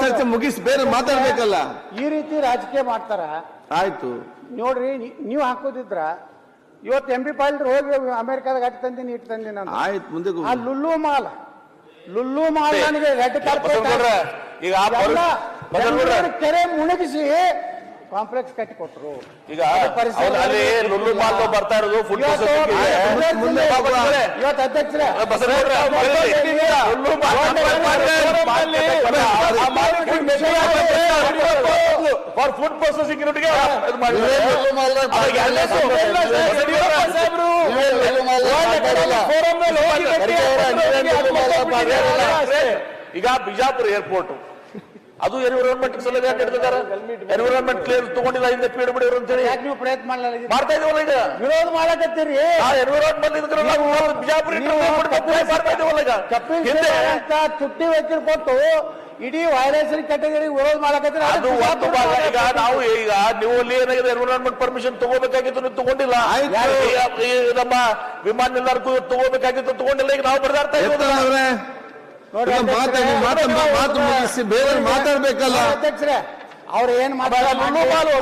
ಚರ್ಚೆ ಮುಗಿಸಿ ಬೇರೆ ಮಾತಾಡ್ಬೇಕಲ್ಲ. ಈ ರೀತಿ ರಾಜಕೀಯ ಮಾಡ್ತಾರ. ಆಯ್ತು ನೋಡ್ರಿ, ನೀವು ಹಾಕೋದಿದ್ರ ಇವತ್ತು ಎಂ ಬಿ ಪಾಲ್ ಹೋಗಿ ಅಮೆರಿಕಾದಾಗ ಅಟ್ ತಂದಿನಿ ಇಟ್ಟು ತಂದಿನ. ಆಯ್ತು, ಮುಂದೆ ಆ ಲುಲ್ಲು ಮಾಲ್ ನನಗೆ ರೆಡ್ ಕಾರ್ಪೆಟ್ ಕೆರೆ ಮುಳುಗಿಸಿ ಕಾಂಪ್ಲೆಕ್ಸ್ ಕಟ್ಟಿ ಕೊಟ್ಟರು. ಈಗ ಲುಲ್ಲು ಮಾಲ್ ಬರ್ತಾ ಇರೋದು ಫುಡ್ ಇವತ್ತು ಅಧ್ಯಕ್ಷರೇ ಫಾರ್ ಫುಡ್ ಪ್ರೊಸೆಸಿಂಗ್ ಯೂನಿಟ್ಗೆ ಈಗ ಬಿಜಾಪುರ ಏರ್ಪೋರ್ಟ್ ಅದು ಎನ್ವಿರಾನ್ಮೆಂಟ್ ಸಲಹೆ ಹಿಡಿದಿದ್ದಾರೆ. ಎನ್ವಿರಾನ್ಮೆಂಟ್ ಕ್ಲಿಯರ್ ತಗೊಂಡಿಲ್ಲ, ಹಿಂದೆ ಪೀಡ್ ಬಿಡಿದ್ರು ಅಂತ ಹೇಳಿ ನೀವು ಪ್ರಯತ್ನ ಮಾಡ್ತಾ ಇದೀವಲ್ಲ. ಈಗ ವಿರೋಧ ಮಾಡಕತ್ತೀರಿ. ಎನ್ವಿರಾನ್ಮೆಂಟ್ ಬಿಜಾಪುರ ಮಾಡ್ತಾ ಇದೀವಲ್ಲ. ಈಗ ತುಟ್ಟಿ ವೆಚ್ಚ ಕೊಟ್ಟು ಇಡೀ ವೈರಸ್ ಕ್ಯಾಟಗರಿ ವಿರೋಧ ಮಾಡಕತ್ತೀರಿ. ಅದು ಒಂದು ಭಾಗ. ಈಗ ನಾವು ಈಗ ನೀವು ಅಲ್ಲಿ ಏನಾಗಿದೆ ಎನ್ವಿರಾನ್ಮೆಂಟ್ ಪರ್ಮಿಷನ್ ತಗೋಬೇಕಾಗಿತ್ತು, ನೀವು ತಗೊಂಡಿಲ್ಲ. ನಮ್ಮ ವಿಮಾನ ನಿಲ್ದಾಣಕ್ಕೂ ತಗೋಬೇಕಾಗಿತ್ತು, ತಗೊಂಡಿಲ್ಲ. ಈಗ ನಾವು ಬರೆದಾಡ್ತಾ ಇದ್ದೀವಿ. ಮಾತು ಮುಗಿಸಿ ಬೇರೆ ಮಾತಾಡ್ಬೇಕಲ್ಲ ಅಧ್ಯಕ್ಷರೇ. ಅವ್ರು ಏನ್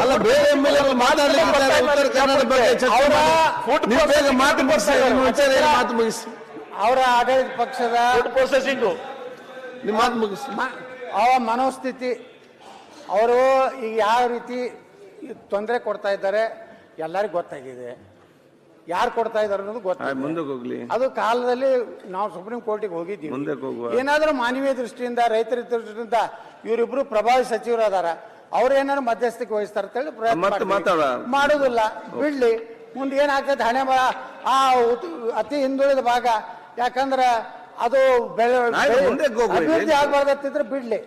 ಅಲ್ಲ, ಬೇರೆ ಎಮ್ಮೆಲ್ಎಗಳು ಮಾತಾಡ್ಲಿಕ್ಕೆ ಉತ್ತರ ಕನ್ನಡ ಬಗ್ಗೆ ಚರ್ಚೆ ಮಾತು ಮುಗಿಸಿ. ಅವರ ಆಡಳಿತ ಪಕ್ಷದ ಫುಡ್ ಪ್ರೊಸೆಸಿಂಗ್ ನಿಮ್ಮ ಮಾತು ಮುಗಿಸಿ. ಅವ ಮನೋಸ್ಥಿತಿ, ಅವರು ಈಗ ಯಾವ ರೀತಿ ತೊಂದರೆ ಕೊಡ್ತಾ ಇದ್ದಾರೆ ಎಲ್ಲರಿಗೂ ಗೊತ್ತಾಗಿದೆ. ಯಾರು ಕೊಡ್ತಾ ಇದಾರೆ ಅನ್ನೋದು ಗೊತ್ತಾಗ ಮುಂದಕ್ಕೆ ಹೋಗ್ಲಿ. ಅದು ಕಾಲದಲ್ಲಿ ನಾವು ಸುಪ್ರೀಂ ಕೋರ್ಟಿಗೆ ಹೋಗಿದ್ದೀವಿ. ಏನಾದ್ರೂ ಮಾನವೀಯ ದೃಷ್ಟಿಯಿಂದ, ರೈತರ ದೃಷ್ಟಿಯಿಂದ ಇವರಿಬ್ರು ಪ್ರಭಾವಿ ಸಚಿವರು ಅದಾರ, ಅವ್ರು ಏನಾದ್ರು ಮಧ್ಯಸ್ಥಿಕೆ ವಹಿಸ್ತಾರ ಅಂತ ಹೇಳಿ ಪ್ರಯತ್ನ ಮಾಡುದಿಲ್ಲ. ಬಿಡ್ಲಿ, ಮುಂದೆ ಏನಾಗ್ತದೆ ಹಣೆ ಬರ ಆ ಅತಿ ಹಿಂದುಳಿದ ಭಾಗ. ಯಾಕಂದ್ರೆ ಅದು ಅಭಿವೃದ್ಧಿ ಆಗ್ಬಾರ್ದಿದ್ರೆ ಬಿಡ್ಲಿ.